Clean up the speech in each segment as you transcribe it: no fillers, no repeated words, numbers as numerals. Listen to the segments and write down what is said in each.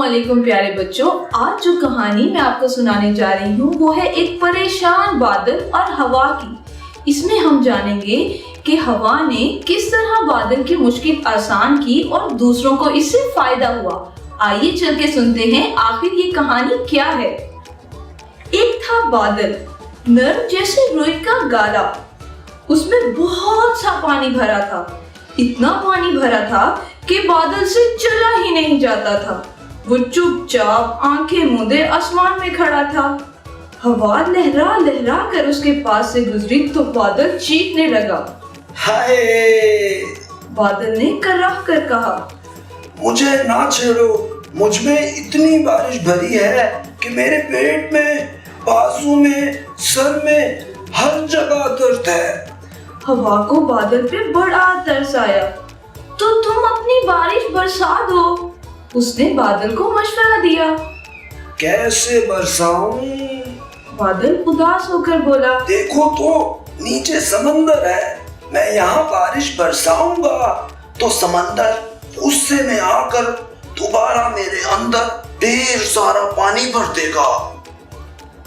अस्सलामुअलैकुम प्यारे बच्चों। आज जो कहानी मैं आपको सुनाने जा रही हूँ वो है एक परेशान बादल और हवा की। इसमें हम जानेंगे कि हवा ने किस तरह बादल की मुश्किल आसान की और दूसरों को इससे फायदा हुआ। आइए चल के सुनते हैं आखिर ये कहानी क्या है। एक था बादल, नर्म जैसे रुई का गाला। उसमें बहुत सा पानी भरा था, इतना पानी भरा था कि बादल से चला ही नहीं जाता था। वो चुपचाप आंखें मूंदे आसमान में खड़ा था। हवा लहरा लहरा कर उसके पास से गुजरी तो बादल चीखने लगा। हाय! बादल ने कराह कर कहा, मुझे ना छेड़ो, मुझ में इतनी बारिश भरी है कि मेरे पेट में, बाजू में, सर में, हर जगह दर्द है। हवा को बादल पे बड़ा तरस आया। तो तुम अपनी बारिश बरसा दो, उसने बादल को मशवरा दिया। कैसे बरसाऊं? बादल उदास होकर बोला, देखो तो नीचे समंदर है, मैं यहाँ बारिश बरसाऊंगा तो समंदर उससे में आकर दोबारा मेरे अंदर ढेर सारा पानी भर देगा।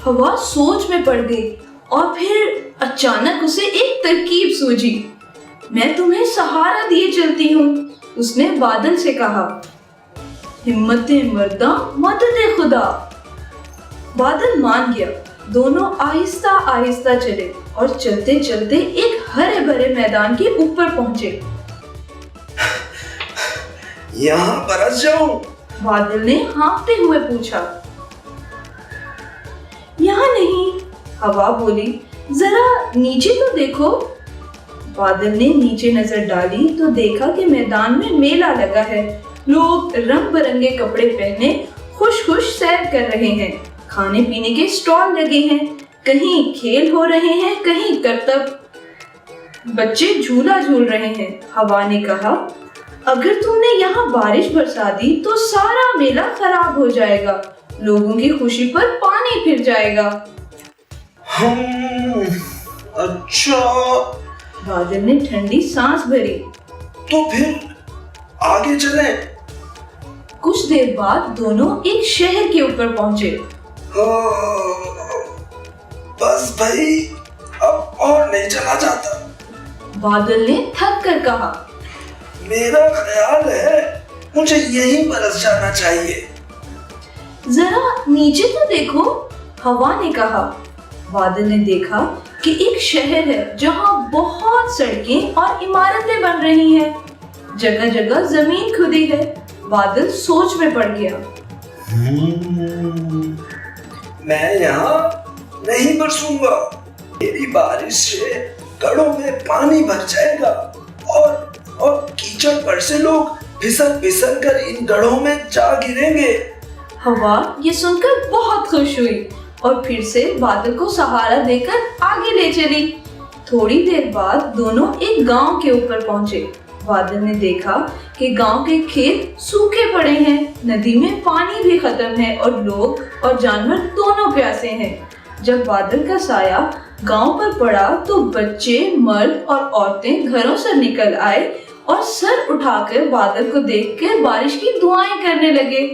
हवा सोच में पड़ गई और फिर अचानक उसे एक तरकीब सूझी। मैं तुम्हें सहारा दिए चलती हूँ, उसने बादल से कहा। हिम्मते मर्दा मदद खुदा। बादल मान गया। दोनों आहिस्ता आहिस्ता चले और चलते चलते एक हरे भरे मैदान के ऊपर पहुंचे। यहाँ बरस जाऊं? बादल ने हाँफते हुए पूछा। यहाँ नहीं, हवा बोली, जरा नीचे तो देखो। बादल ने नीचे नजर डाली तो देखा कि मैदान में मेला लगा है। लोग रंग बिरंगे कपड़े पहने खुश खुश सैर कर रहे हैं। खाने पीने के स्टॉल लगे हैं, कहीं खेल हो रहे हैं, कहीं करतब बच्चे झूला झूल रहे हैं। हवा ने कहा, अगर तुमने यहाँ बारिश बरसा दी तो सारा मेला खराब हो जाएगा, लोगों की खुशी पर पानी फिर जाएगा। अच्छा। बादल ने ठंडी सांस भरी। तो फिर आगे चलें? कुछ देर बाद दोनों एक शहर के ऊपर पहुंचे। बस भाई, अब और नहीं चला जाता। बादल ने थक कर कहा, मेरा ख्याल है मुझे यहीं बरस जाना चाहिए। जरा नीचे तो देखो, हवा ने कहा। बादल ने देखा कि एक शहर है जहाँ बहुत सड़कें और इमारतें बन रही हैं। जगह जगह जमीन खुदी है। बादल सोच में पड़ गया। मैं यहाँ नहीं बरसूंगा। मेरी बारिश से गढ़ों में पानी भर जाएगा और कीचड़ पर से लोग फिसल फिसल कर इन गढ़ों में जा गिरेंगे। हवा ये सुनकर बहुत खुश हुई और फिर से बादल को सहारा देकर आगे ले चली। थोड़ी देर बाद दोनों एक गांव के ऊपर पहुंचे। बादल ने देखा कि गांव के खेत सूखे पड़े हैं, नदी में पानी भी खत्म है और लोग और जानवर दोनों प्यासे हैं। जब बादल का साया गांव पर पड़ा तो बच्चे, मर्द और औरतें घरों से निकल आए और सर उठाकर बादल को देखकर बारिश की दुआएं करने लगे।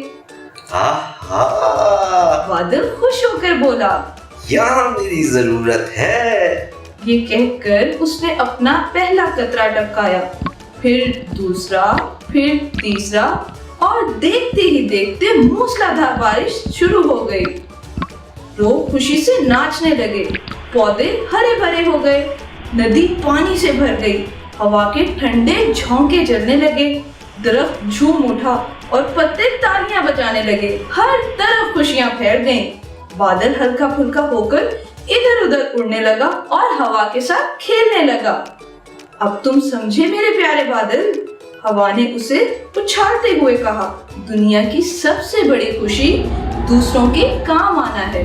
बादल खुश होकर बोला, यहाँ मेरी जरूरत है। ये कहकर उसने अपना पहला कतरा टपकाया, फिर दूसरा, फिर तीसरा और देखते ही देखते मूसलाधार बारिश शुरू हो गई। लोग खुशी से नाचने लगे, पौधे हरे भरे हो गए, नदी पानी से भर गई, हवा के ठंडे झोंके चलने लगे, दरख्त झूम उठा और पत्ते तालियां बजाने लगे। हर तरफ खुशियां फैल गईं। बादल हल्का फुल्का होकर इधर उधर उड़ने लगा और हवा के साथ खेलने लगा। अब तुम समझे मेरे प्यारे बादल, हवा ने उसे उछालते हुए कहा। दुनिया की सबसे बड़ी खुशी दूसरों के काम आना है।